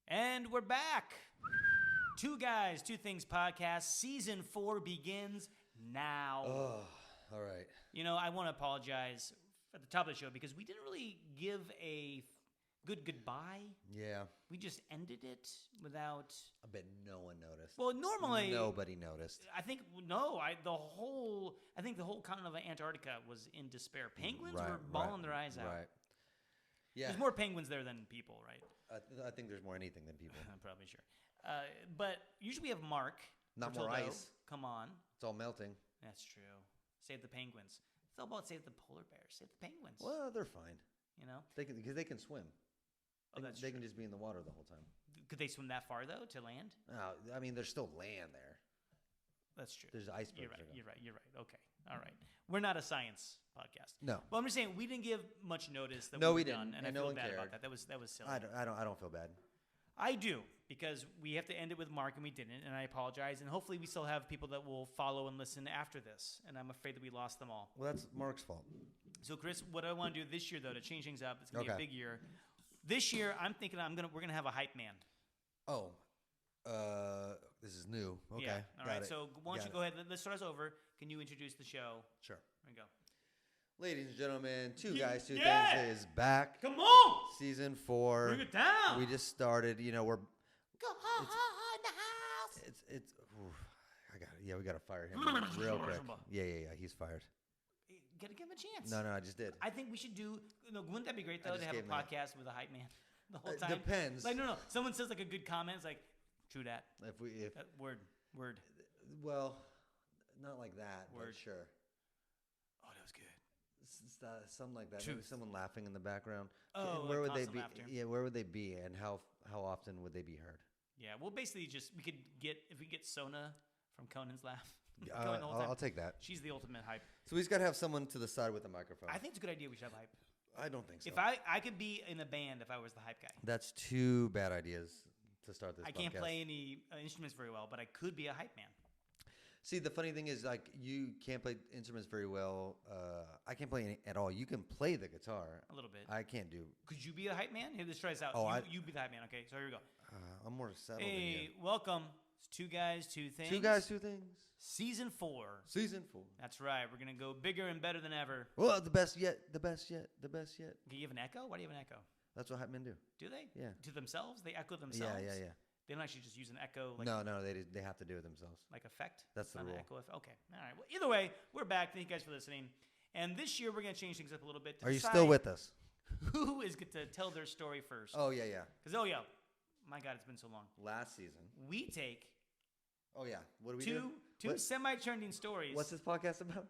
And we're back. Two Guys, Two Things podcast. Season 4 begins now. Oh, all right. You know, I want to apologize at the top of the show because we didn't really give a good goodbye. Yeah. We just ended it without... I bet no one noticed. Well, normally... Nobody noticed. I think, the whole continent of Antarctica was in despair. Penguins were bawling their eyes out. Right. Yeah. There's more penguins there than people, right? I think there's more anything than people. I'm probably sure. But usually we have Mark. Not more Bertoldo. ice. Come on. It's all melting. That's true. Save the penguins. It's all about save the polar bears. Save the penguins. Well, they're fine. You know? Because they can swim. Oh, that's they true. can just be in the water the whole time. Could they swim that far, though, to land? I mean, there's still land there. That's true. There's icebergs. You're right. Okay. All right. We're not a science podcast. No. Well, I'm just saying we didn't give much notice that No, we we were done, didn't, and I and no feel one bad about cared. that. That was silly. I don't feel bad. I do, because we have to end it with Mark, and we didn't, and I apologize. And hopefully we still have people that will follow and listen after this, and I'm afraid that we lost them all. Well, that's Mark's fault. So, Chris, what I want to do this year, though, to change things up, it's going to be a Okay. big year. This year, I'm thinking we're going to have a hype man. Oh, this is new. Okay. Yeah. All got right. it. So why don't Got you it. go ahead? Let's start us over. Can you introduce the show? Sure. There we go. Ladies and gentlemen, Two Yeah. Guys, Two Yeah. Things is back. Come on! Season 4. Bring it down! We just started. We're Go in the house! it's. Oof, we gotta fire him real quick. Yeah. He's fired. Gotta give him a chance. No, I just did. I think we should do. Wouldn't that be great though just to have a gave him that. podcast with a hype man the whole It time? depends. Like no. Someone says like a good comment. It's like, true that. If Word. well, not like that. Word. But sure. Oh, that was good. Something like that. Maybe Truth. someone laughing in the background. Oh, And where like would they constant be? laughter. Yeah, where would they be, and how often would they be heard? Yeah. Well, basically, we could get Sona from Conan's Laugh. Going the whole time. I'll take that. She's the ultimate hype. So he's got to have someone to the side with a microphone. I think it's a good idea. We should have hype. I don't think so. If I could be in a band if I was the hype guy. That's two bad ideas to start this I can't podcast. play any instruments very well, but I could be a hype man. See, the funny thing is, like, you can't play instruments very well. I can't play any at all. You can play the guitar. A little bit. I can't do. Could you be a hype man? Here, let's try this out. Oh, you be the hype man. Okay, so here we go. I'm more settled than Hey, you. welcome. It's Two Guys, Two Things. Two Guys, Two Things. Season 4. Season 4. That's right. We're going to go bigger and better than ever. Well, the best yet. The best yet. The best yet. Do you have an echo? Why do you have an echo? That's what hype men do. Do they? Yeah. To themselves? They echo themselves? Yeah. They don't actually just use an echo like, No, they have to do it themselves. like effect? That's It's the not an rule. echo okay. All right. Well, either way, we're back. Thank you guys for listening. And this year, we're going to change things up a little bit. To Are you decide still with us? Who is going to tell their story first? Oh yeah. Because, my God, it's been so long. Last season. We take Oh yeah. What do we do? two What- semi-trending stories. What's this podcast about?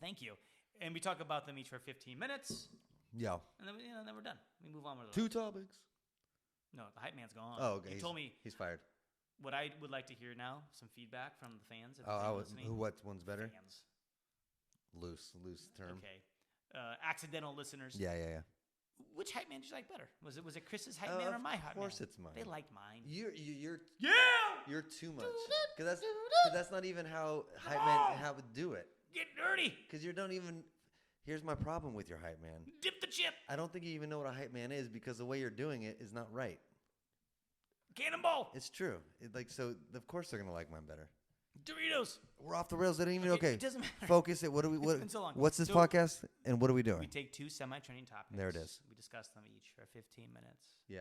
Thank you. And we talk about them each for 15 minutes, Yeah. and then, then we're done. We move on with it. Two topics. No, the hype man's gone. Oh, okay. He told me he's fired. what I would like to hear now, some feedback from the fans. If Oh, they're I was. listening. What one's better? Fans. Loose term. Okay. Accidental listeners. Yeah. Which hype man did you like better? Was it Chris's hype man or my hype man? Of course, it's mine. They liked mine. You're Yeah! you're too much. Because that's not even how hype men would do it. Get dirty! Because you don't even. Here's my problem with your hype man. Dip the chip! I don't think you even know what a hype man is because the way you're doing it is not right. Cannonball! It's true. So of course they're gonna like mine better. Doritos! We're off the rails. They didn't even Okay, okay. it doesn't matter. Focus it. What do we? It's What, been so long. What's this So- podcast and what are we doing? We take two semi-trending topics. There it is. We discuss them each for 15 minutes. Yeah.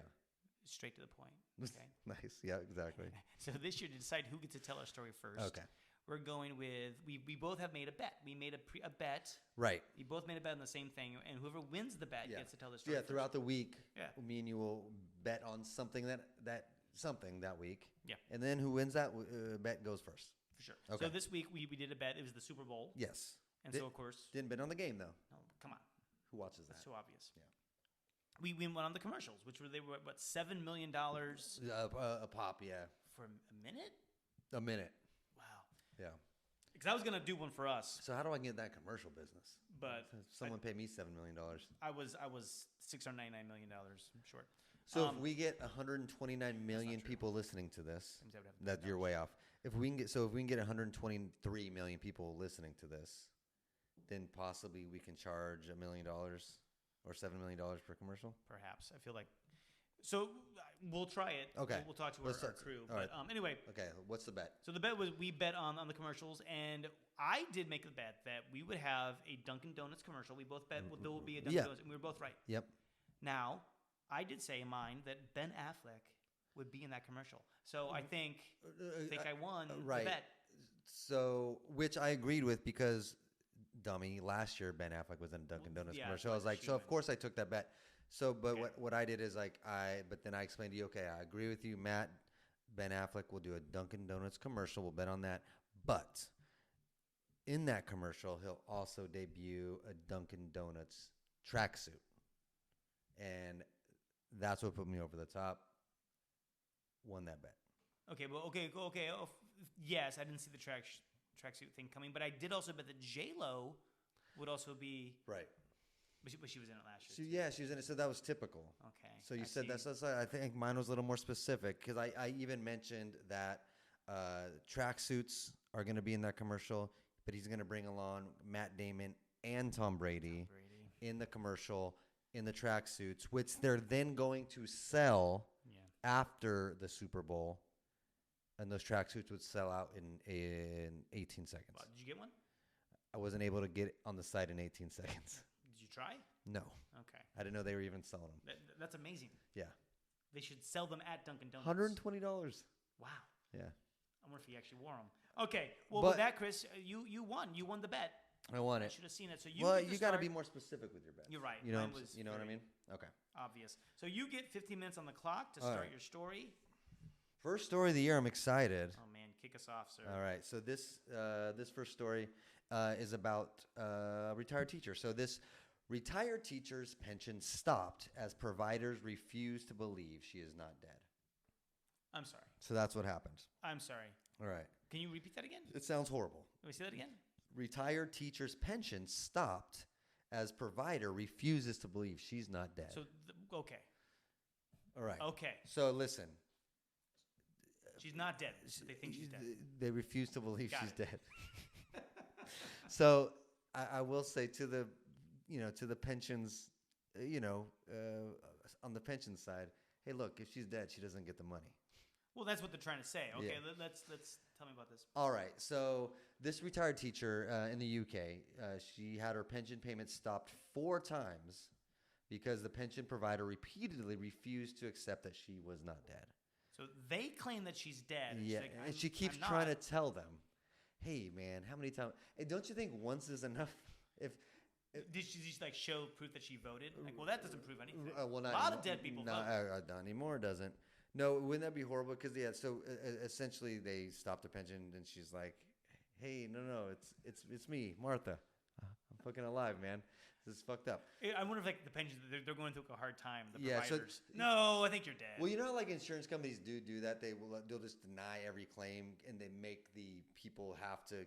Straight to the point. Okay. Nice. Yeah. Exactly. So this year to decide who gets to tell our story first. Okay. We're going with we both have made a bet. We made a bet. Right. We both made a bet on the same thing, and whoever wins the bet Yeah. gets to tell the story. Yeah. first. Throughout the week, Yeah. me and you will bet on something that week. Yeah. And then who wins that bet goes first. For sure. Okay. So this week we did a bet. It was the Super Bowl. Yes. And Did- so of course, Didn't bet on the game though. no, come on, Who watches that's that? so obvious. Yeah. We went on the commercials, which were what $7 million for A pop. Yeah. a minute. A minute. Wow. Yeah. Because I was gonna do one for us, So how do I get that commercial business? but Someone pay me $7 million. I was $699 million short. So if we get 129 million true. people listening to this, Seems I would have that you're way off. If we can get 123 million people listening to this, then possibly we can charge $1 million or $7 million per commercial. perhaps. I feel like So we'll try it. Okay. We'll talk to Let's our start. crew. All right. But anyway, Okay, what's the bet? so the bet was we bet on the commercials, and I did make the bet that we would have a Dunkin' Donuts commercial. We both bet there will be a Dunkin' Yeah. Donuts, and we were both right. Yep. Now, I did say in mine that Ben Affleck would be in that commercial. So I think I won right. the bet. So, which I agreed with because, dummy, last year Ben Affleck was in a Dunkin' Donuts yeah, commercial. I was like, she so of wins. course I took that bet. So, but Okay. what I did is like but then I explained to you, okay, I agree with you, Matt. Ben Affleck will do a Dunkin' Donuts commercial. We'll bet on that. But in that commercial, he'll also debut a Dunkin' Donuts tracksuit, and that's what put me over the top. Won that bet. Okay, well, okay. Yes, I didn't see the tracksuit thing coming, but I did also bet that J-Lo would also be, Right. but she was in it last So year. yeah, she was in it. So that was typical. Okay. So you I said see. that's I think mine was a little more specific because I even mentioned that tracksuits are going to be in that commercial, but he's going to bring along Matt Damon and Tom Brady Brady. in the commercial in the tracksuits, which they're then going to sell Yeah. after the Super Bowl, and those tracksuits would sell out in 18 seconds. Wow, did you get one? I wasn't able to get on the site in 18 seconds. Did you try? No, Okay. I didn't know they were even selling them. That's amazing. Yeah, They should sell them at Dunkin' Donuts. $120. Wow. Yeah. I wonder if he actually wore them. Okay. Well, But- with that, Chris, you won. You won the bet. I want I it. should have seen it. So you Well, get to you got to start- be more specific with your bets. You're right. You know, Mine what I'm was s- you know what I very mean? Okay. obvious. So you get 15 minutes on the clock to All start right. your story. First story of the year. I'm excited. Oh man, kick us off, sir. All right. So this first story is about a retired teacher. So this retired teacher's pension stopped as providers refuse to believe she is not dead. I'm sorry. So that's what happened. I'm sorry. All right. Can you repeat that again? It sounds horrible. Let me say that again. Retired teacher's pension stopped as provider refuses to believe she's not dead. So okay, All right. okay. So listen. She's not dead. They think she's dead. They refuse to believe Got she's it. dead. So I will say to the, to the pensions, on the pension side, hey, look, if she's dead, she doesn't get the money. Well, that's what they're trying to say. Okay, Yeah. let's tell me about this. All right. So this retired teacher in the UK, she had her pension payment stopped 4 times because the pension provider repeatedly refused to accept that she was not dead. So they claim that she's dead. Yeah, She's like, and she keeps I'm trying not. to tell them, "Hey, man, how many times? Hey, don't you think once is enough? If Did she just like show proof that she voted? Like, well, that doesn't prove anything. well, not a lot of anymore. dead people No, vote. not anymore. Doesn't. No, wouldn't that be horrible? Because so essentially they stopped the pension, and she's like, "Hey, no, it's me, Martha. I'm fucking alive, man. This is fucked up." I wonder if like the pensions they're going through a hard time. The Yeah, so- providers. No, I think you're dead. Well, you know how like insurance companies do that. They'll just deny every claim, and they make the people have to.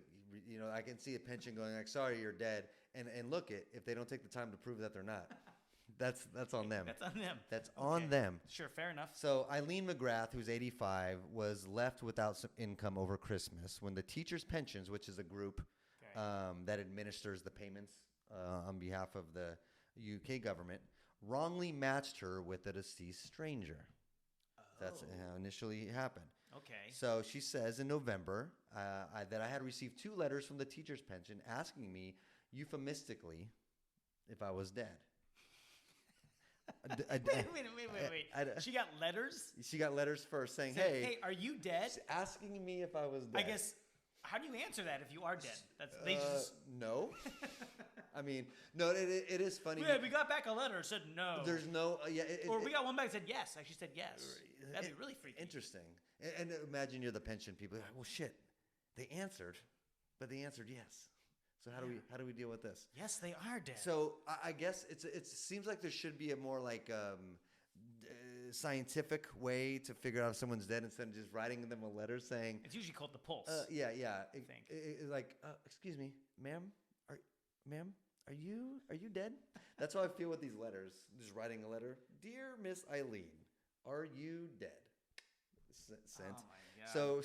I can see a pension going like, "Sorry, you're dead," and look it if they don't take the time to prove that they're not. That's on them. That's on them. That's Okay. on them. Sure, fair enough. So Eileen McGrath, who's 85, was left without some income over Christmas when the Teachers Pensions, which is a group Okay. that administers the payments on behalf of the UK government, wrongly matched her with a deceased stranger. That's how initially it happened. Okay. So she says in November that I had received 2 letters from the Teachers Pension asking me euphemistically if I was dead. Wait. She got letters? She got letters first saying, Saying, "Hey, are you dead? asking me if I was dead." I guess, how do you answer that if you are dead? They just, no. I mean, no. It is funny. yeah, we got back a letter, said no. There's no. Or we got one back that said yes. Actually said yes. That'd be really freaky. Interesting. And imagine you're the pension people. You're like, well, shit. They answered, but they answered yes. So how do we deal with this? Yes, they are dead. So I guess it seems like there should be a more like scientific way to figure out if someone's dead instead of just writing them a letter saying, It's usually called the pulse. yeah. I think. Like, excuse me, ma'am, are you dead? That's how I feel with these letters. Just writing a letter, dear Miss Eileen, are you dead? Sent. Oh my God. So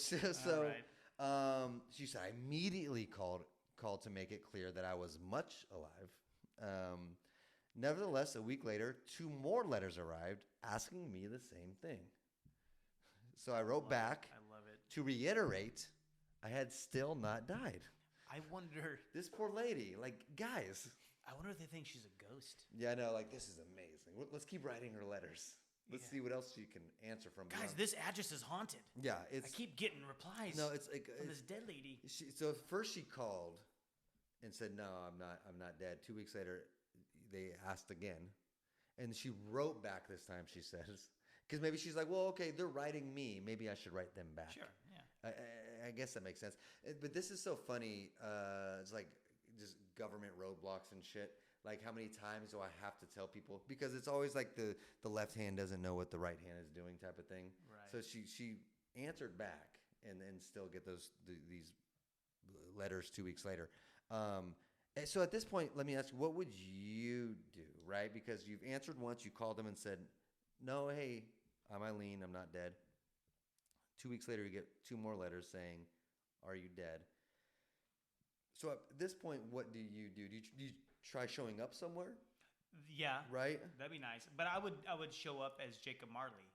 All right. she said I immediately called to make it clear that I was much alive. Nevertheless, a week later, 2 more letters arrived asking me the same thing. So I wrote back I love it. to reiterate I had still not died. I wonder. This poor lady, like, guys. I wonder if they think she's a ghost. Yeah, I know, like, this is amazing. Let's keep writing her letters. Let's see what else she can answer from. Guys, beyond. this address is haunted. Yeah, I keep getting replies. No, it's like from this dead lady. So first she called and said, "No, I'm not dead." 2 weeks later, they asked again, and she wrote back this time. She says, because maybe she's like, "Well, okay, they're writing me. Maybe I should write them back." Sure, yeah. I guess that makes sense. But this is so funny. It's like just government roadblocks and shit. Like, how many times do I have to tell people? Because it's always like the left hand doesn't know what the right hand is doing type of thing. Right. So she answered back and still get these letters 2 weeks later. And so at this point, let me ask you, what would you do, right? Because you've answered once, you called them and said, "No, hey, I'm Eileen, I'm not dead." 2 weeks later, you get 2 more letters saying, "Are you dead?" So at this point, what do you do? Do you try showing up somewhere? Yeah. Right? That'd be nice. But I would show up as Jacob Marley.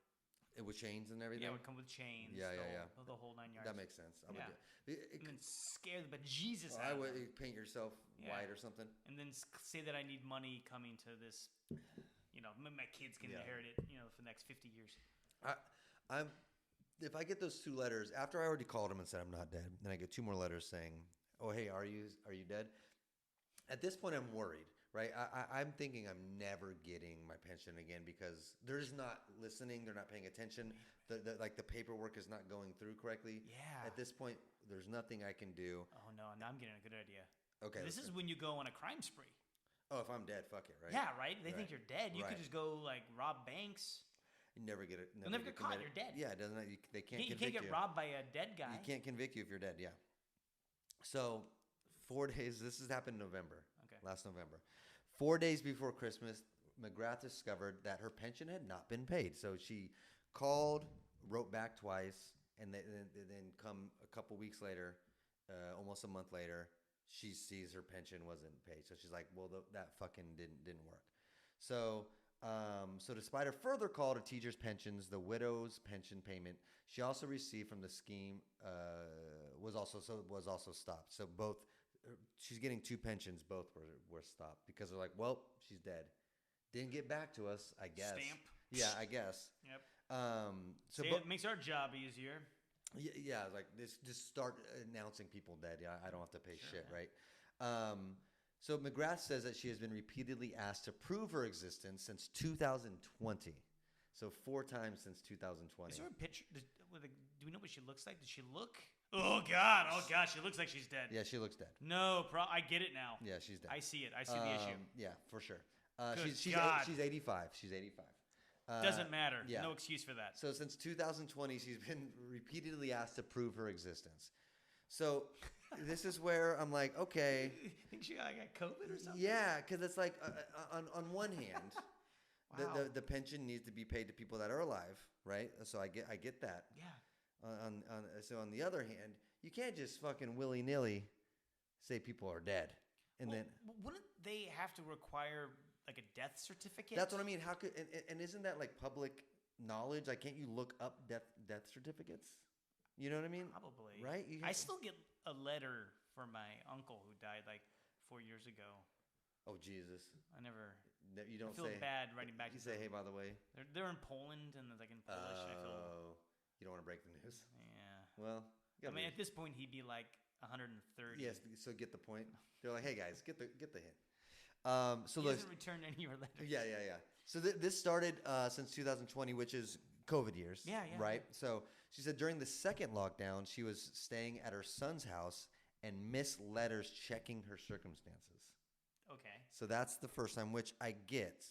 With chains and everything? Yeah, it would come with chains. Yeah. The whole 9 yards. That makes sense. I would Yeah. And then scare the bejesus I out of would them. paint yourself white or something. And then say that I need money coming to this, my kids can inherit it, for the next 50 years. If I get those 2 letters, after I already called them and said I'm not dead, then I get 2 more letters saying, "Oh, hey, are you dead?" At this point, I'm worried, right? I'm thinking I'm never getting my pension again because they're just not listening. They're not paying attention. The paperwork is not going through correctly. Yeah. At this point, there's nothing I can do. Oh, no, now I'm getting a good idea. Okay. This is when you go on a crime spree. Oh, if I'm dead, fuck it, right? Yeah, right? They think you're dead. You Right. could just go, rob banks. You never get it. You'll never get caught. committed. You're dead. Yeah, doesn't it? They can't You convict can't get robbed by a dead guy. You can't convict you if you're dead. Yeah. So 4 days. This has happened in November. Okay. Last November. 4 days before Christmas, McGrath discovered that her pension had not been paid. So she called, wrote back twice, and then come a couple weeks later, almost a month later, she sees her pension wasn't paid. So she's like, "Well, that fucking didn't work." So despite a further call to teachers' pensions, the widow's pension payment she also received from the scheme was also stopped. So both, she's getting 2 pensions, both were stopped because they're like, "Well, she's dead. Didn't get back to us, I guess." Stamp. Yeah, I guess. Yep. So See, it makes our job easier. yeah, like this, just start announcing people dead. Yeah, I don't have to pay shit, yeah. right? So McGrath says that she has been repeatedly asked to prove her existence since 2020. So 4 times since 2020. Is there a picture? Do we know what she looks like? Does she look? Oh God! She looks like she's dead. Yeah, she looks dead. No, I get it now. Yeah, she's dead. I see it. I see the issue. Yeah, for sure. Good She's God. she's 85. She's 85. Doesn't matter. Yeah. No excuse for that. So since 2020, she's been repeatedly asked to prove her existence. So this is where I'm like, okay. Think she got COVID or something? Yeah, because it's like on one hand, Wow. the pension needs to be paid to people that are alive, right? So I get that. Yeah. So on the other hand, you can't just fucking willy nilly say people are dead, and then wouldn't they have to require like a death certificate? that's what I mean. How could and isn't that like public knowledge? Like, can't you look up death certificates? You know what I mean? Probably. Right? I still get a letter from my uncle who died like 4 years ago. Oh Jesus! I never. You don't I feel say bad writing back. You to say, them. "Hey, by the way." They're in Poland and like in Polish. And I feel. Oh, you don't want to break the news. Yeah. Well, I mean, at this point, he'd be like 130. yes. So get the point. They're like, "Hey guys, get the hint." So He look, hasn't returned any of your letters. yeah. So this started since 2020, which is COVID years. Yeah. Right. So she said during the second lockdown, she was staying at her son's house and missed letters checking her circumstances. Okay. So that's the first time, which I get,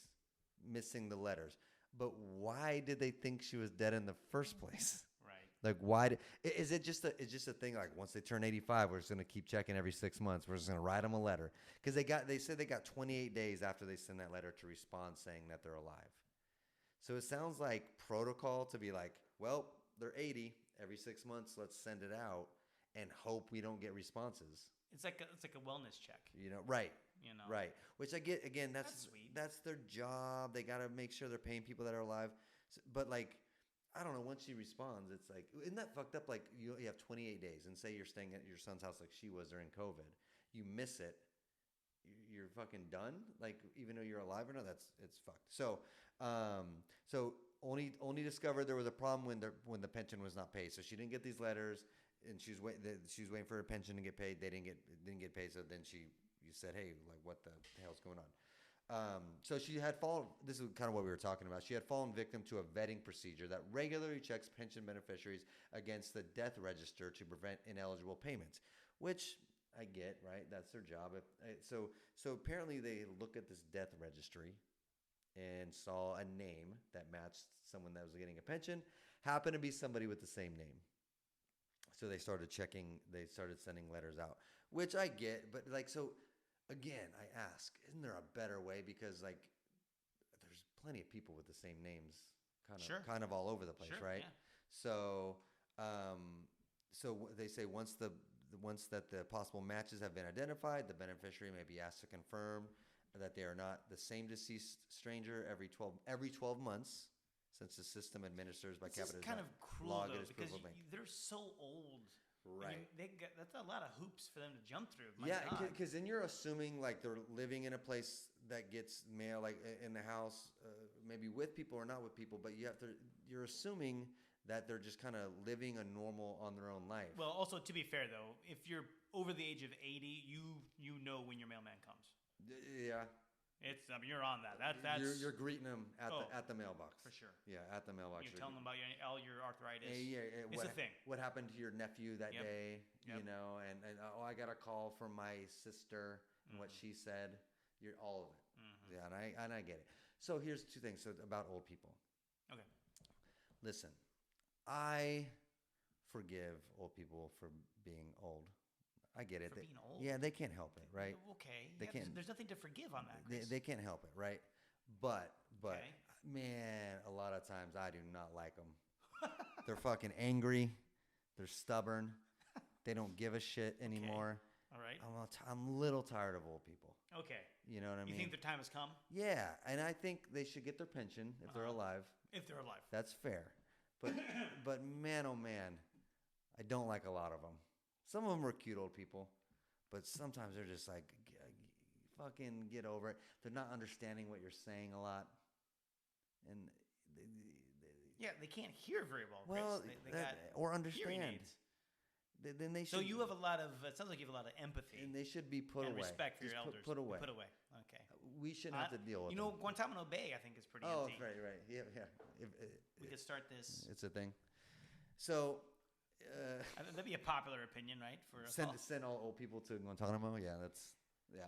missing the letters. But why did they think she was dead in the first place? Right. Like, why? Is it just a thing? Like, once they turn 85, we're just gonna keep checking every 6 months. We're just gonna write them a letter because they said they got 28 days after they send that letter to respond saying that they're alive. So it sounds like protocol to be like, well, they're 80 every 6 months. Let's send it out and hope we don't get responses. It's like a wellness check. Right. you know. Right. Which I get. Again, That's sweet. that's their job. They got to make sure they're paying people that are alive. But like, I don't know. Once she responds, it's like, isn't that fucked up? Like, you have 28 days, and say you're staying at your son's house like she was during COVID. You miss it, you're fucking done. Like, even though you're alive or not, it's fucked. So, so only discovered there was a problem when the pension was not paid. So she didn't get these letters, and she was waiting for her pension to get paid. They didn't get paid. So then you said, hey, like, what the hell's going on? So she had fallen. This is kind of what we were talking about. She had fallen victim to a vetting procedure that regularly checks pension beneficiaries against the death register to prevent ineligible payments, which I get, right? That's their job. So apparently they look at this death registry and saw a name that matched someone that was getting a pension, happened to be somebody with the same name. So they started checking. They started sending letters out, which I get, but like so. Again, I ask, isn't there a better way? Because like, there's plenty of people with the same names, kind of all over the place, right? Yeah. So, they say once that the possible matches have been identified, the beneficiary may be asked to confirm that they are not the same deceased stranger every 12 months, since the system administers by This is capita kind of cruel though, because approval. they're so old. Right. That's a lot of hoops for them to jump through. Yeah, because then you're assuming like they're living in a place that gets mail, like in the house, maybe with people or not with people, but you're assuming that they're just kind of living a normal on their own life. Well, also to be fair though, if you're over the age of 80, you know when your mailman comes. Yeah. You're on that. That's you're greeting them at the mailbox for sure. Yeah, at the mailbox. You're telling them about all your arthritis. It's a thing. What happened to your nephew that day? Yep. You know, and I got a call from my sister and what she said. You're all of it. Mm-hmm. Yeah, and I get it. So here's two things about old people. Okay. Listen, I forgive old people for being old. I get it. For being old? Yeah, they can't help it, right? Okay. They can't. There's nothing to forgive on that, Chris. They can't help it, right? But Okay. man, a lot of times I do not like them. They're fucking angry. They're stubborn. They don't give a shit anymore. All right. I'm a little tired of old people. Okay. You know what I mean? You think their time has come? Yeah, and I think they should get their pension if they're alive. If they're alive. That's fair. But man, oh man, I don't like a lot of them. Some of them are cute old people, but sometimes they're just like, fucking get over it. They're not understanding what you're saying a lot, and they can't hear very well. Well, Chris. They got or understand. hearing aids. Then they should. So you have a lot of. It sounds like you have a lot of empathy and they should be put and away. respect for Just your elders. Put away. Put away. Okay. We shouldn't have to deal with. You know, them. Guantanamo Bay, I think, is pretty Oh, empty. right. Yeah. We could start this. It's a thing. So. That'd be a popular opinion, right? For send all old people to Guantanamo. Yeah.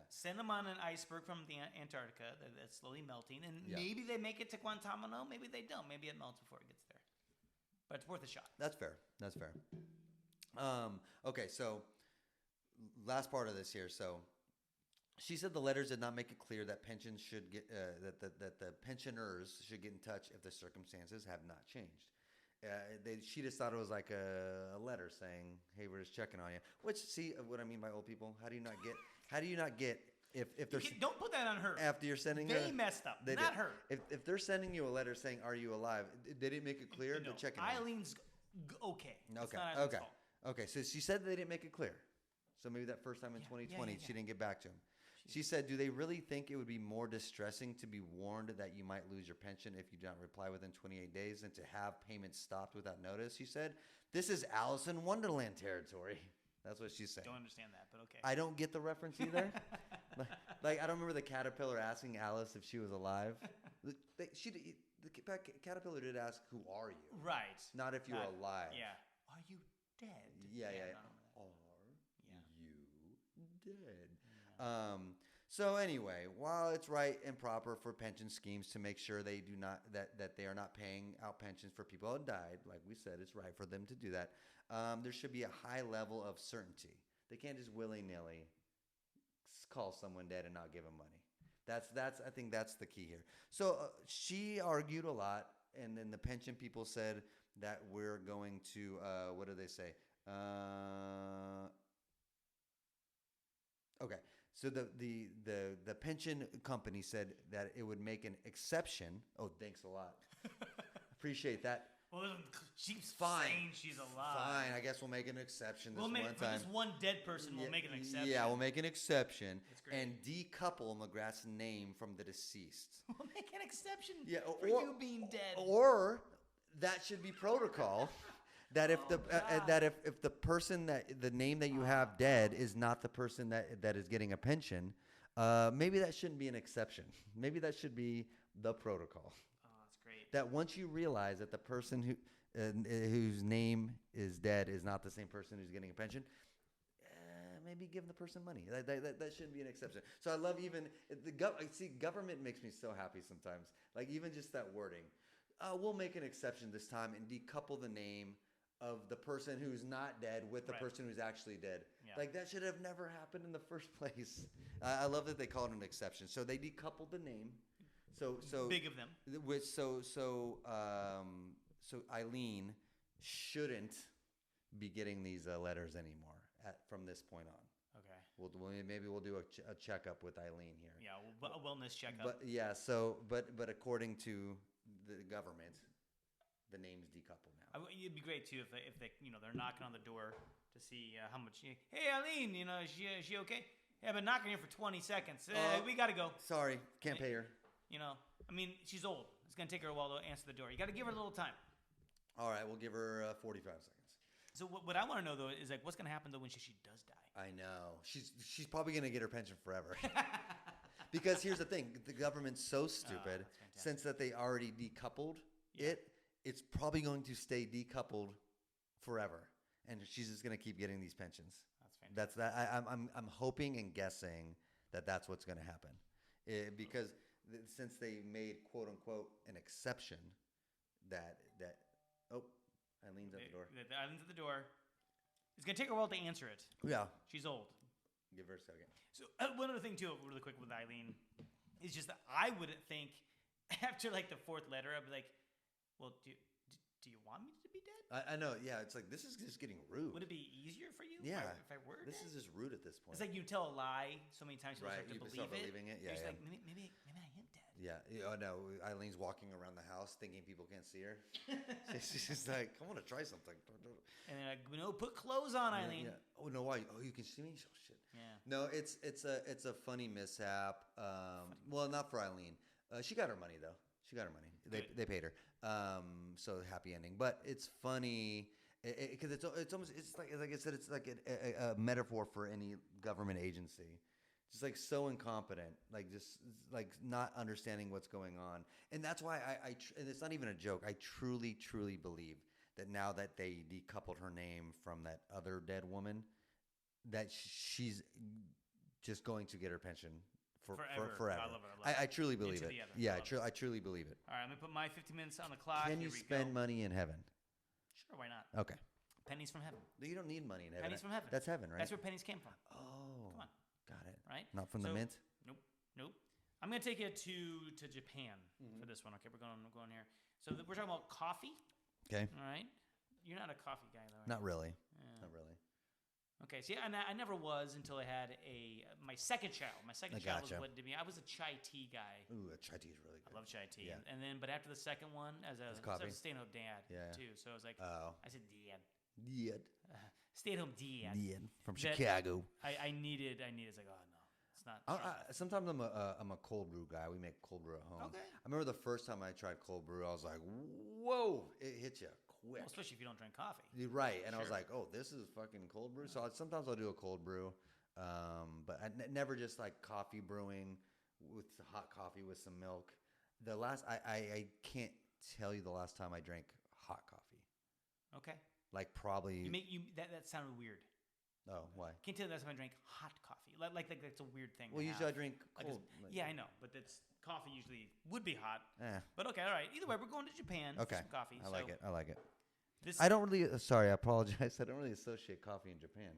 Send them on an iceberg from the Antarctica that's slowly melting, and maybe they make it to Guantanamo. Maybe they don't. Maybe it melts before it gets there. But it's worth a shot. That's fair. Okay, so last part of this here. So she said the letters did not make it clear that pensions should get that the pensioners should get in touch if the circumstances have not changed. She just thought it was like a letter saying, "Hey, we're just checking on you." Which, see what I mean by old people? How do you not get if they're Don't put that on her. after you're sending they messed up, not her. If they're sending you a letter saying, "Are you alive?" They didn't make it clear. No, They're checking. Eileen's okay. It's not Eileen's fault. Okay. So she said they didn't make it clear. So maybe that first time in 2020, she didn't get back to him. She said, "Do they really think it would be more distressing to be warned that you might lose your pension if you don't reply within 28 days than to have payments stopped without notice?" She said, "This is Alice in Wonderland territory." That's what she's saying. Don't understand that, but okay. I don't get the reference either. like I don't remember the caterpillar asking Alice if she was alive. The caterpillar did ask, "Who are you?" Right. Not if you were alive. Yeah. Are you dead? Yeah. I don't remember that. Are you dead? So anyway, while it's right and proper for pension schemes to make sure they do not that they are not paying out pensions for people who died, like we said, it's right for them to do that. There should be a high level of certainty. They can't just willy-nilly call someone dead and not give them money. That's I think that's the key here. So she argued a lot, and then the pension people said that we're going to what do they say? Okay. So the pension company said that it would make an exception. Oh, thanks a lot. Appreciate that. Well, she's Fine. saying she's alive. Fine, I guess we'll make an exception this one For time. this one dead person, we'll make an exception. Yeah, we'll make an exception That's great. and decouple McGrath's name from the deceased. We'll make an exception Yeah, for you being dead. Or that should be protocol. That if if the person that the name that you have dead is not the person that is getting a pension, maybe that shouldn't be an exception. Maybe that should be the protocol. Oh, that's great. That once you realize that the person whose name is dead is not the same person who's getting a pension, maybe give the person money. That shouldn't be an exception. So I love even government makes me so happy sometimes. Like even just that wording. We'll make an exception this time and decouple the name of the person who's not dead with the person who's actually dead. Yeah. Like that should have never happened in the first place. I love that they call it an exception. So they decoupled the name. So big of them. So Eileen shouldn't be getting these letters anymore from this point on. Okay. Maybe we'll do a checkup with Eileen here. Yeah, a wellness checkup. But yeah, but according to the government, the name's decoupled now. It'd be great too if they they're knocking on the door to see how much. Hey Eileen, is she okay? Yeah, but knocking here for 20 seconds. We gotta go. Sorry, can't pay her. She's old. It's gonna take her a while to answer the door. You gotta give her a little time. All right, we'll give her 45 seconds. So what I want to know though is like what's gonna happen though when she does die. I know she's probably gonna get her pension forever. Because here's the thing, the government's so stupid since that they already decoupled it. It's probably going to stay decoupled forever, and she's just going to keep getting these pensions. That's fantastic. I'm hoping and guessing that that's what's going to happen, because since they made quote unquote an exception, that Eileen's at the door. Eileen's at the door. It's going to take her a while to answer it. Yeah, she's old. Give her a second. So one other thing too, really quick with Eileen, is just that I wouldn't think after like the fourth letter, I'd be like, well, do you want me to be dead? I know, yeah. It's like this is just getting rude. Would it be easier for you? Yeah. If I were this dead? is just rude at this point. It's like you tell a lie so many times, right? You start believe believing it. Yeah, You're yeah. like maybe I am dead. Yeah. Oh no, Eileen's walking around the house thinking people can't see her. She's like, I want to try something. And then put clothes on, Eileen. Yeah. Oh no, why? Oh, you can see me. Oh shit. Yeah. No, it's a funny mishap. Well, not for Eileen. She got her money though. She got her money. They paid her. So happy ending. But it's funny because it's almost like I said, it's like a metaphor for any government agency. Just like so incompetent, like just like not understanding what's going on, and that's why and it's not even a joke. I truly believe that now that they decoupled her name from that other dead woman, that she's just going to get her pension forever. I love it. I truly believe it. Yeah, I truly believe it. All right, I'm gonna put my 50 minutes on the clock. Can you spend money in heaven? Sure, why not? Okay. Pennies from heaven. You don't need money in heaven. Pennies from heaven. That's heaven, right? That's where pennies came from. Oh, come on. Got it. Right? Not from the mint. Nope. I'm gonna take you to Japan for this one. Okay, we're going here. So we're talking about coffee. Okay. All right. You're not a coffee guy, though. Right? Not really. Yeah. Not really. Okay. See, I never was until I had my second child. My second child was what did me. I was a chai tea guy. Ooh, a chai tea is really good. I love chai tea. Yeah. And then, but after the second one, as a stay-at-home dad too. So I was like, I said dad. Dad. Stay-at-home dad. Dad from Chicago. I needed. It's like, oh no, it's not. Sometimes I'm a cold brew guy. We make cold brew at home. Okay. I remember the first time I tried cold brew, I was like, whoa, it hits you quick. Well, especially if you don't drink coffee. You're right. And I was like, oh, this is fucking cold brew. So sometimes I'll do a cold brew, but never just like coffee brewing with hot coffee with some milk. I can't tell you the last time I drank hot coffee. Okay. Like probably. That sounded weird. Oh, why? Can't tell you the last time I drank hot coffee. Like that's a weird thing. Well, usually I drink cold. Yeah, I know, but that's coffee usually would be hot. But okay, all right. Either way, we're going to Japan for some coffee. I like it. This, I don't really. Sorry, I apologize. I don't really associate coffee in Japan.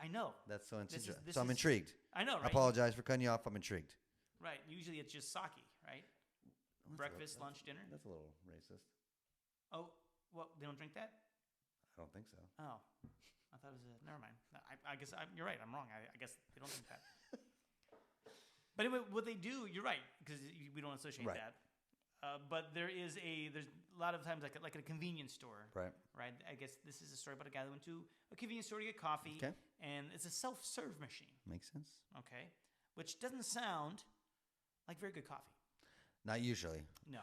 I know. That's so interesting. So I'm intrigued. I know, right? I apologize for cutting you off. I'm intrigued. Right. Usually it's just sake, right? Breakfast, lunch, dinner. That's a little racist. Oh, well, they don't drink that? I don't think so. Oh, I thought it was never mind. I guess you're right. I'm wrong. I guess they don't drink that. But anyway, what they do, you're right, because we don't associate Right. that. But there's a lot of times like a convenience store. Right. Right. I guess this is a story about a guy that went to a convenience store to get coffee. Okay. And it's a self-serve machine. Makes sense. Okay. Which doesn't sound like very good coffee. Not usually. No.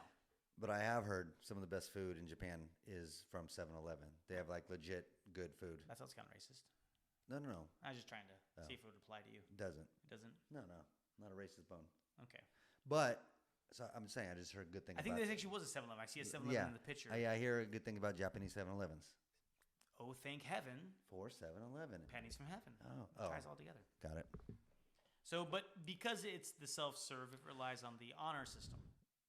But I have heard some of the best food in Japan is from 7-Eleven. They have like legit good food. That sounds kind of racist. No. I was just trying to see if it would apply to you. Doesn't. It doesn't? No. Not a racist bone. Okay. But so I'm saying I just heard good things. I think there actually was a 7-Eleven. I see a 7-Eleven in the picture. I hear a good thing about Japanese 7-Elevens. Oh, thank heaven. For 7-Eleven. Pennies from heaven. Oh. Ties all together. Got it. So, but because it's the self-serve, it relies on the honor system.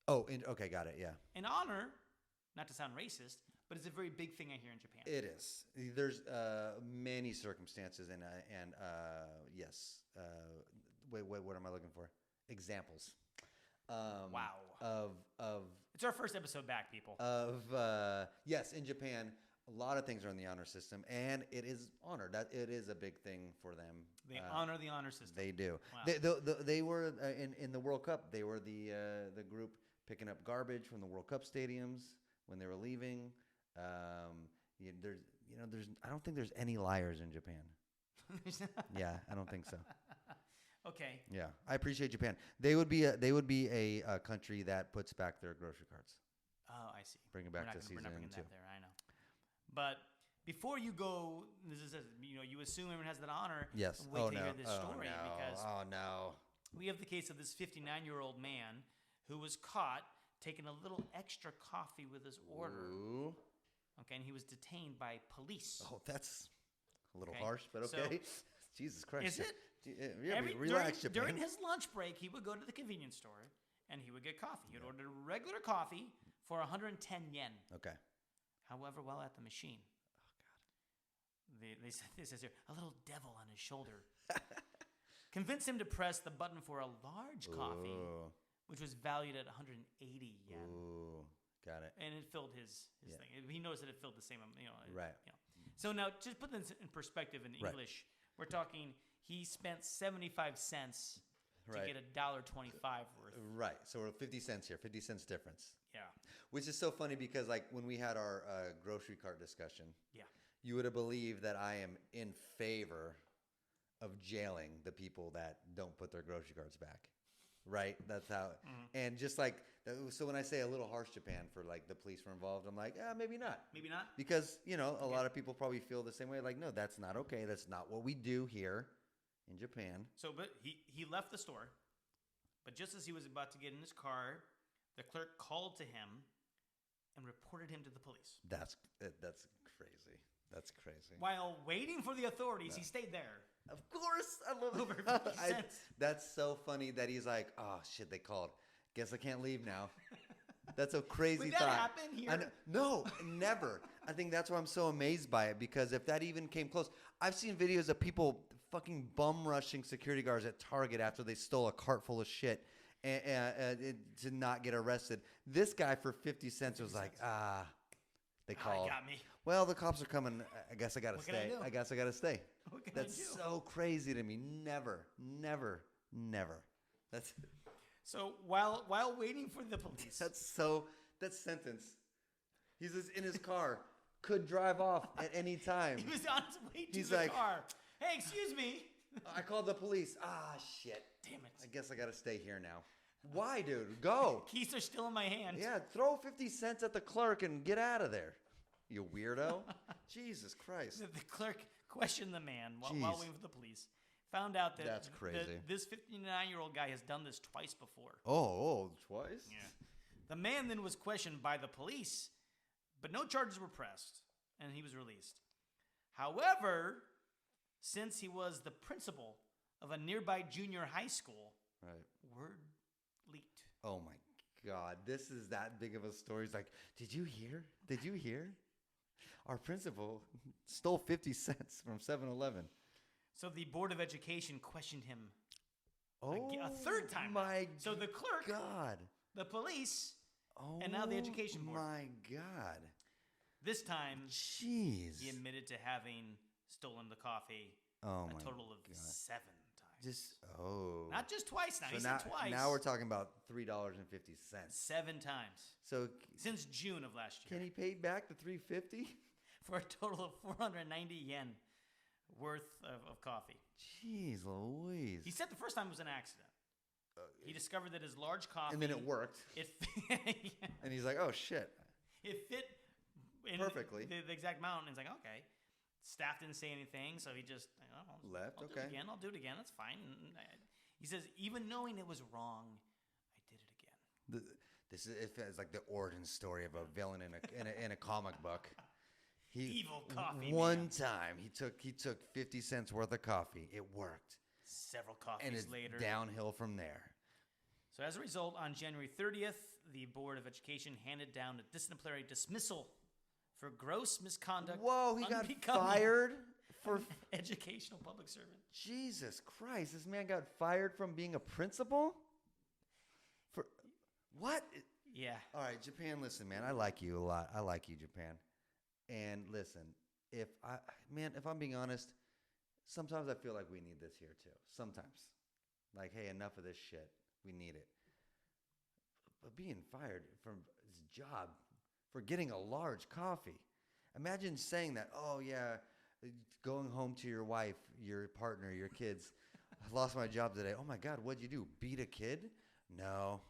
Oh, okay, got it. Yeah. And honor, not to sound racist, but it's a very big thing I hear in Japan. It is. There's many circumstances and yes. Wait, what am I looking for? Examples. Wow. Of it's our first episode back, people. Yes, in Japan, a lot of things are in the honor system, and it is honored. That it is a big thing for them. They honor the honor system. They do. Wow. They were in the World Cup. They were the group picking up garbage from the World Cup stadiums when they were leaving. I don't think there's any liars in Japan. Yeah, I don't think so. Okay. Yeah, I appreciate Japan. They would be a country that puts back their grocery carts. Oh, I see. Bring it back to We're not season bringing 2. that there. I know. But before you go, you assume everyone has that honor. Yes. Wait to hear this story because no. we have the case of this 59-year-old man who was caught taking a little extra coffee with his order. Ooh. Okay, and he was detained by police. Oh, that's a little Okay. harsh, but okay. Jesus Christ. Is it? Yeah, relax, Japan. During his lunch break, he would go to the convenience store and he would get coffee. He would order regular coffee for 110 yen. Okay. However, while at the machine, this says here, a little devil on his shoulder convinced him to press the button for a large coffee, Ooh. which was valued at 180 yen. Ooh. Got it. And it filled his Yeah. thing. He noticed that it filled the same, Right. So now, just put this in perspective in Right. English. We're talking, he spent 75 cents to Right. get $1.25 worth. Right. So we're 50 cents here, 50 cents difference. Yeah. Which is so funny because like when we had our grocery cart discussion, Yeah. you would have believed that I am in favor of jailing the people that don't put their grocery carts back. Right? That's how. And just like, so when I say a little harsh Japan for like the police were involved, I'm like, maybe not. Maybe not? Because, a lot of people probably feel the same way. Like, no, that's not okay. That's not what we do here in Japan. So, but he left the store, but just as he was about to get in his car, the clerk called to him and reported him to the police. That's crazy. That's crazy. While waiting for the authorities, he stayed there. Of course, I love Over 50 cents. That's so funny that he's like, oh shit, they called. Guess I can't leave now. That's a crazy Would that thought. happen here? No, never. I think that's why I'm so amazed by it because if that even came close, I've seen videos of people fucking bum rushing security guards at Target after they stole a cart full of shit and to not get arrested. This guy for 50 cents was like, they called. Got me. Well, the cops are coming. I guess I gotta What can I stay. do? I guess I gotta stay. What can That's I do? so crazy to me. Never. That's So while waiting for the police, that sentence. He's just in his car, could drive off at any time. he was on his way to He's the like- car. Hey, excuse me. I called the police. Shit. Damn it. I guess I gotta stay here now. Why, dude? Go. Keys are still in my hand. Yeah, throw 50 cents at the clerk and get out of there. You weirdo. Jesus Christ. The clerk questioned the man while Jeez. waiting for the police. Found out that That's crazy. This 59-year-old guy has done this twice before. Oh, twice? Yeah. The man then was questioned by the police, but no charges were pressed, and he was released. However, since he was the principal of a nearby junior high school, Right. word leaked. Oh my God, this is that big of a story. He's like, did you hear? Did you hear? Our principal stole 50 cents from 7-Eleven. So the Board of Education questioned him Oh, a third time. now. My So the clerk, God. the police, Oh, and now the Education Board. My God. This time Jeez. he admitted to having stolen the coffee Oh a my total of God. 7 times. Not just twice now. So He now, said twice. now we're talking about $3.50. 7 times So since June of last year can he pay back the $3.50? for a total of 490 yen worth of coffee. Jeez Louise. He said the first time was an accident. He discovered that his large coffee. And then it worked. It And he's like, oh, shit. it fit in Perfectly. the exact amount. And he's like, okay. Staff didn't say anything, so he just Left, I'll okay. Do it again. I'll do it again. That's fine. He says, even knowing it was wrong, I did it again. This is like the origin story of a villain in a comic book. Evil coffee One man. time he took 50 cents worth of coffee. It worked. Several coffees And it's later. downhill from there. So as a result, on January 30th, the Board of Education handed down a disciplinary dismissal for gross misconduct. Whoa, he got unbecoming fired for educational public servant. Jesus Christ, this man got fired from being a principal? For what? Yeah. All right, Japan, listen, man, I like you a lot. I like you, Japan. And listen, if I'm being honest, sometimes I feel like we need this here too. Sometimes. Like, hey, enough of this shit. We need it. But being fired from his job for getting a large coffee. Imagine saying that, oh yeah, going home to your wife, your partner, your kids. I lost my job today. Oh my God, what'd you do? Beat a kid? No.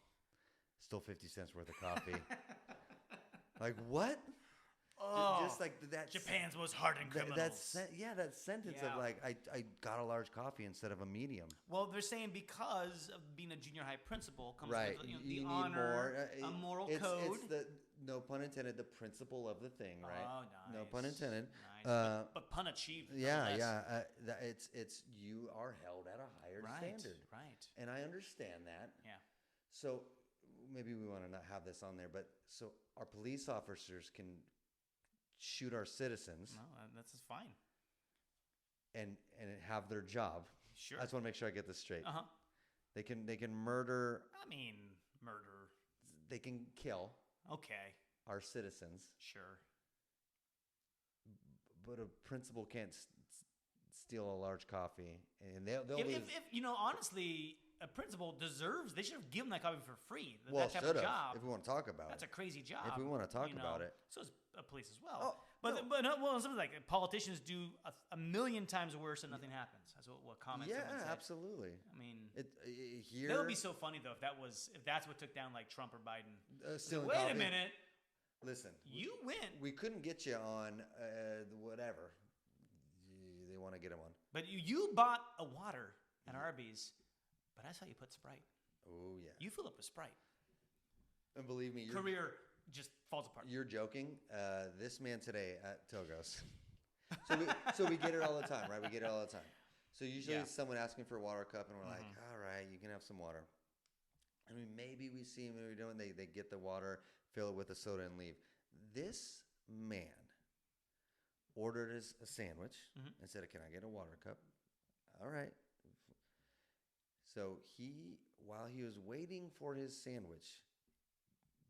Still 50 cents worth of coffee. Like, what? Oh, Just like that. Japan's most hardened criminals. That sentence Yeah. of like, I got a large coffee instead of a medium. Well, they're saying because of being a junior high principal comes Right. with You the need honor, more. a moral It's code. the, no pun intended, the principle of the thing, right? Oh, nice. No pun intended. Nice. But pun achieved. Yeah, nonetheless. yeah. It's you are held at a higher standard. Right. And I understand that. Yeah. So maybe we want to not have this on there, but so our police officers can shoot our citizens No, that's fine. and have their job. Sure. I just want to make sure I get this straight. Uh huh. They can murder, I mean, murder. they can kill Okay. our citizens, Sure. but a principal can't steal a large coffee, and they'll If, lose. if honestly, a principal deserves, they should have given that copy for free. Well, that type should of have, job. if we want to talk about That's a it. crazy job. If we want to talk about it. So is police as well. Oh, but no. well, something like politicians do a million times worse and nothing happens. That's what comments. Yeah, someone said. absolutely. I mean, Here, that would be so funny though if that's what took down like Trump or Biden. stealing Wait coffee. a minute, Listen, you win. we couldn't get you on whatever they want to get him on. But you bought a water at Arby's, but I saw you put Sprite. Oh yeah. You fill up with Sprite. And believe me, Career just falls apart. you're joking. This man today at Togo's. So we get it all the time, right? We get it all the time. So usually Yeah. it's someone asking for a water cup, and we're like, Mhm. all right, you can have some water. I mean, maybe we see them doing. They get the water, fill it with a soda, and leave. This man ordered a sandwich Mhm. and said, "Can I get a water cup?" All right. So while he was waiting for his sandwich,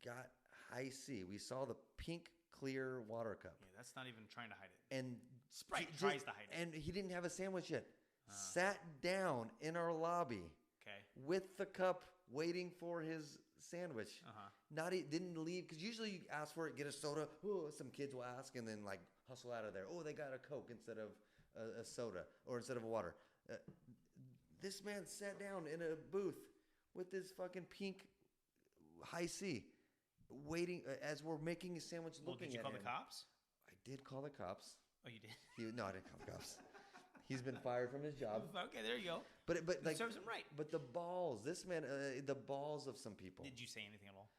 got high C. We saw the pink clear water cup, Yeah, that's not even trying to hide it. and Sprite ju- tries to hide it. And he didn't have a sandwich yet. Sat down in our lobby Okay. with the cup, waiting for his sandwich. Uh-huh. Didn't leave, because usually you ask for it, get a soda. Oh, some kids will ask, and then like hustle out of there. Oh, they got a Coke instead of a soda, or instead of a water. This man sat down in a booth with this fucking pink high C, waiting as we're making his sandwich. Well, Looking did you at call him. the cops? I did call the cops. Oh, you did. No, I didn't call the cops. He's been fired from his job. Okay, there you go. But like, serves him right. But the balls, this man, the balls of some people. Did you say anything at all?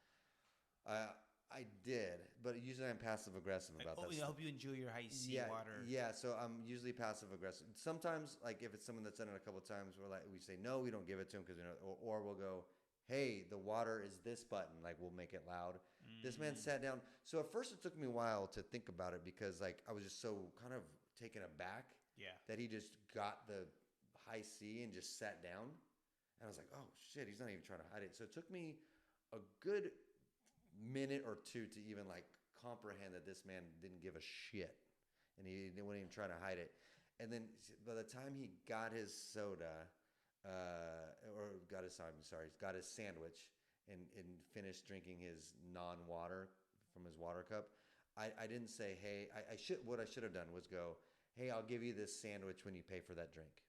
I did, but usually I'm passive aggressive Like, about oh, that. I stuff. hope you enjoy your high C Yeah, water. yeah. So I'm usually passive aggressive. Sometimes, like if it's someone that's done it a couple of times, we say no, we don't give it to them because or we'll go, hey, the water is this button. Like we'll make it loud. This man sat down. So at first it took me a while to think about it because like I was just so kind of taken aback Yeah. that he just got the high C and just sat down. And I was like, oh shit, he's not even trying to hide it. So it took me a good minute or two to even like comprehend that this man didn't give a shit and he wouldn't even try to hide it. And then by the time he got his soda, or got his got his sandwich and finished drinking his non-water from his water cup. I didn't say, hey, what I should have done was go, hey, I'll give you this sandwich when you pay for that drink.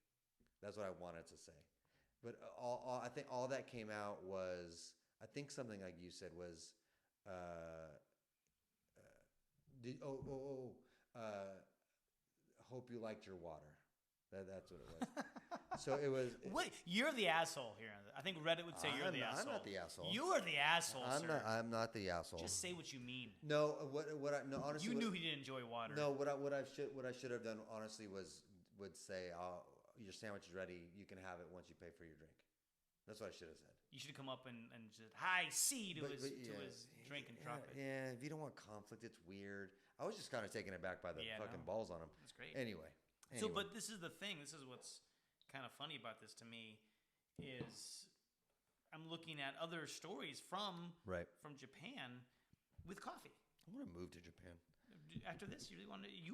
That's what I wanted to say. But I think all that came out was, I think something like you said was, hope you liked your water. That's what it was. So it was. Wait, you're the asshole here. I think Reddit would say you're the asshole. I'm not the asshole. You are the asshole, sir. I'm not the asshole. Just say what you mean. No, honestly. You knew he didn't enjoy water. No, what I should have done honestly would say, your sandwich is ready. You can have it once you pay for your drink. That's what I should have said. You should have come up and just high C to his drink and drop it. Yeah, if you don't want conflict, it's weird. I was just kind of taken aback by the fucking balls on him. That's great. Anyway. So, but this is the thing. This is what's kind of funny about this to me is I'm looking at other stories from Japan with coffee. I want to move to Japan. After this, you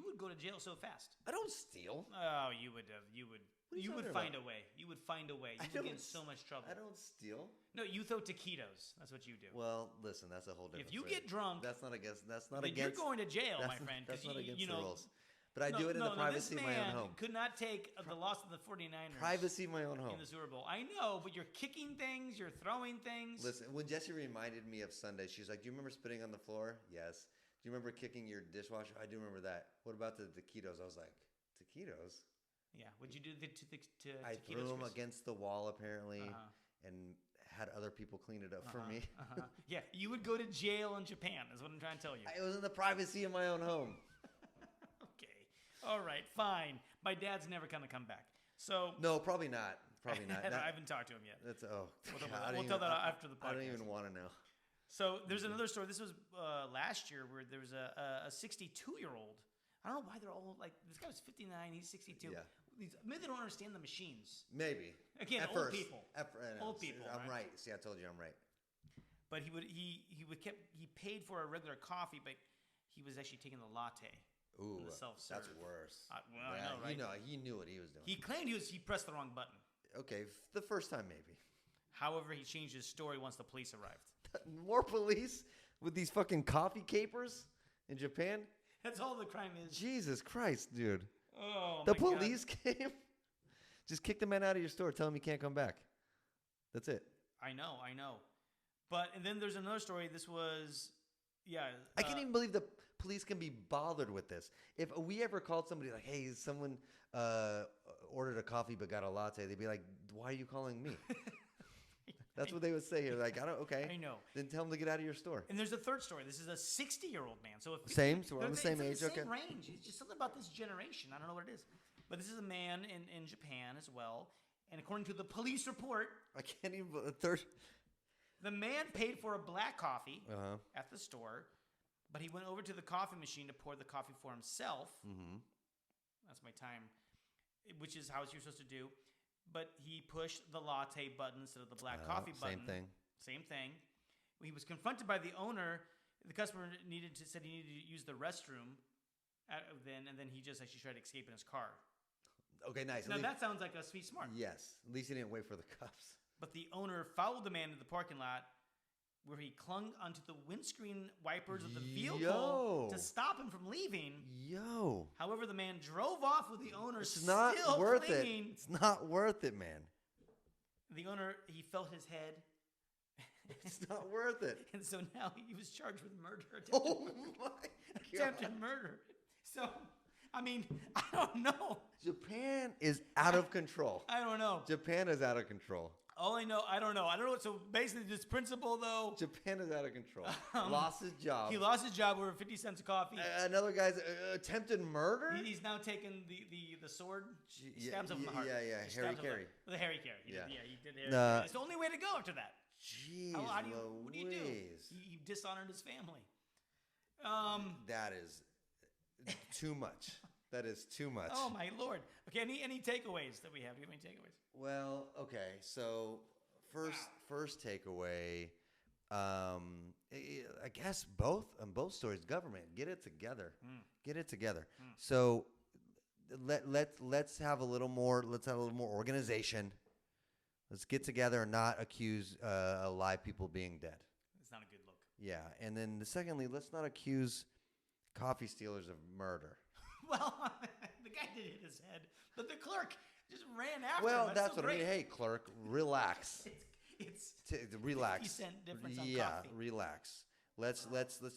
would go to jail so fast. I don't steal. Oh, you would find a way. You would find a way. You would get in so much trouble. I don't steal. No, you throw taquitos. That's what you do. Well, listen, that's a whole different. If you story. get drunk, that's not against. You're going to jail, my friend. That's not against the rules. But I do it in the privacy of my own home. Could not take the loss of the 49ers. Privacy of my own home. In the Super Bowl. I know, but you're kicking things, you're throwing things. Listen, when Jessie reminded me of Sunday, she's like, "Do you remember spitting on the floor?" Yes. Do you remember kicking your dishwasher? I do remember that. What about the taquitos? I was like, taquitos? Yeah. What'd you do to I taquitos? threw them against the wall apparently, and had other people clean it up for me. Yeah, you would go to jail in Japan. Is what I'm trying to tell you. It was in the privacy of my own home. All right, fine. My dad's never gonna come back. So no, probably not. Probably not. I haven't talked to him yet. That's we'll tell that after the podcast. I don't even want to know. So there's another story. This was last year where there was a 62-year-old. I don't know why they're all like this guy was 59. He's 62. Yeah. Maybe they don't understand the machines. Maybe. Again, At old first. people. Old people. I'm right. See, I told you I'm right. But he paid for a regular coffee, but he was actually taking the latte. Ooh, the self-serve. That's worse. I know, right? He knew what he was doing. He claimed he pressed the wrong button. Okay, the first time maybe. However, he changed his story once the police arrived. More police with these fucking coffee capers in Japan? That's all the crime is. Jesus Christ, dude. Oh, the police came? Just kick the man out of your store. Tell him he can't come back. That's it. I know. And then there's another story. This was, I can't even believe the police can be bothered with this. If we ever called somebody like, hey, someone ordered a coffee but got a latte, they'd be like, why are you calling me? That's what they would say here. Like, okay. I know. Then tell them to get out of your store. And there's a third story. This is a 60-year-old man. So So we're on the same age. It's the same range. It's just something about this generation. I don't know what it is. But this is a man in Japan as well. And according to the police report, I can't even. The man paid for a black coffee at the store, but he went over to the coffee machine to pour the coffee for himself. Mm-hmm. That's my time, which is how you're supposed to do. But he pushed the latte button instead of the black coffee button. Same thing. When he was confronted by the owner, the customer said he needed to use the restroom. And then he just actually tried to escape in his car. Okay, nice. Now that sounds like a sweet smart. Yes, at least he didn't wait for the cups. But the owner followed the man to the parking lot, where he clung onto the windscreen wipers of the vehicle to stop him from leaving. However, the man drove off with the owner still clinging. It's not worth it, man. The owner, he felt his head. It's not worth it. And so now he was charged with murder. Oh my God. Attempted murder. So, I mean, I don't know. Japan is out of control. I don't know. Japan is out of control. All I know, I don't know. So basically, this principle, though. Japan is out of control. Lost his job. He lost his job over 50 cents a coffee. Another guy's attempted murder? He's now taken the sword. Stabs him in the heart. Yeah. Harry Carey. The Harry Carey. He did Harry Carey. It's the only way to go after that. Jeez, what do you do? He dishonored his family. That is too much. That is too much. Oh my Lord. Okay, any takeaways that we have? Do you have any takeaways? Well, okay. So first takeaway, I guess both stories. Government, get it together. Get it together. So let's have a little more. Let's have a little more organization. Let's get together and not accuse alive people being dead. It's not a good look. Yeah, and then secondly, let's not accuse coffee stealers of murder. Well, the guy did hit his head, but the clerk just ran after Well, him. that's so what I mean. great. Hey, clerk, relax. It's Relax. 50 cent difference on Yeah, coffee. relax. Let's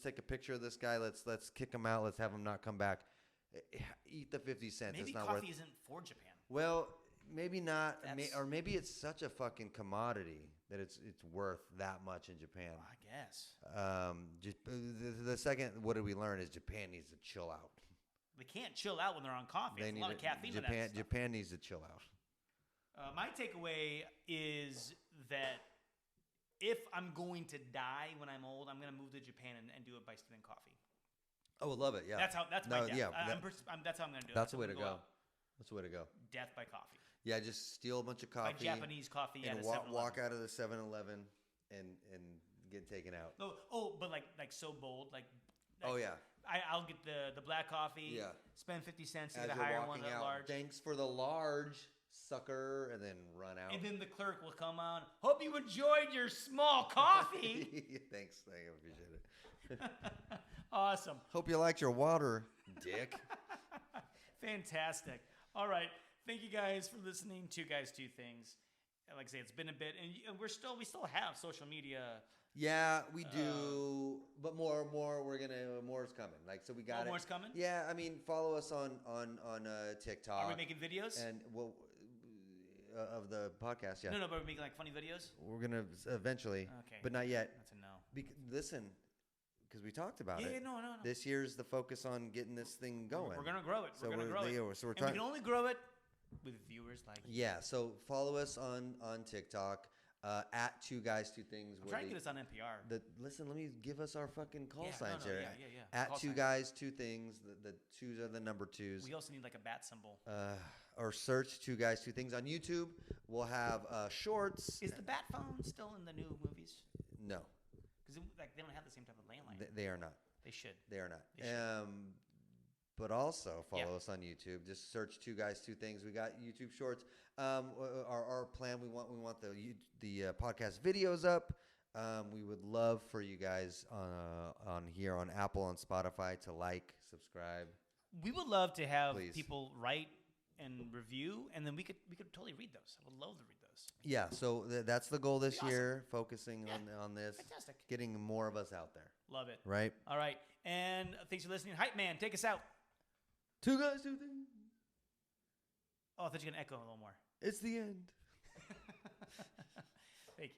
take a picture of this guy. Let's kick him out. Let's have him not come back. Eat the 50 cents. Maybe it's not coffee worth. isn't for Japan. Well, maybe not. That's- Or maybe it's such a fucking commodity that it's worth that much in Japan. I guess Just the second, what did we learn is Japan needs to chill out. they can't chill out when they're on coffee. There's a lot of caffeine in that stuff. Japan needs to chill out. My takeaway is that if I'm going to die when I'm old, I'm going to move to Japan and do it by stealing coffee. Oh, I love it. Yeah. That's my death. Yeah, that's how I'm going to do it. that's the I'm way to gonna go. out. That's the way to go. Death by coffee. Yeah, just steal a bunch of coffee. By Japanese coffee at and a walk 7-Eleven. out of the 7-Eleven and get taken out. But like so bold. Oh yeah. I'll get the black coffee. Yeah. Spend 50 cents to As get a you're higher walking one, out, large. thanks for the large, sucker, and then run out. And then the clerk will come on. Hope you enjoyed your small coffee. Thanks, I appreciate it. Awesome. Hope you liked your water, dick. Fantastic. All right. Thank you guys for listening to Guys Two Things. Like I say, it's been a bit, and we still have social media. Yeah, we do, but more is coming. Like, so we got it. More's coming. Yeah, I mean, follow us on TikTok. Are we making videos? And well, of the podcast, yeah. No, but we're making like funny videos. We're gonna eventually, Okay. but not yet. That's a no. Listen, because we talked about it. Yeah, no. This year's the focus on getting this thing going. We're gonna grow it. So We're gonna grow it. So we're And we trying. can only grow it with viewers like. Yeah, so follow us on TikTok at Two Guys Two Things. I'm trying to get us on NPR. Listen, let me give us our fucking call Yeah, signs no, here. yeah. At Call Two signs. Guys Two Things. The twos are the number twos. We also need like a bat symbol. Or search Two Guys Two Things on YouTube. We'll have shorts. Is the bat phone still in the new movies? No, Because they don't have the same type of landline. they are not. They should. They are not. They should. But also follow Yeah. us on YouTube. Just search Two Guys Two Things. We got YouTube Shorts. Our plan. We want the podcast videos up. We would love for you guys on here on Apple and Spotify to like, subscribe. We would love to have Please. people write and review, and then we could totally read those. I would love to read those. Yeah. So that's the goal this Be awesome. year. Focusing Yeah. on this. Fantastic. Getting more of us out there. Love it. Right. All right. And thanks for listening. Hype Man, take us out. Two Guys Two Things. Oh, I thought you were going to echo a little more. It's the end. Thank you.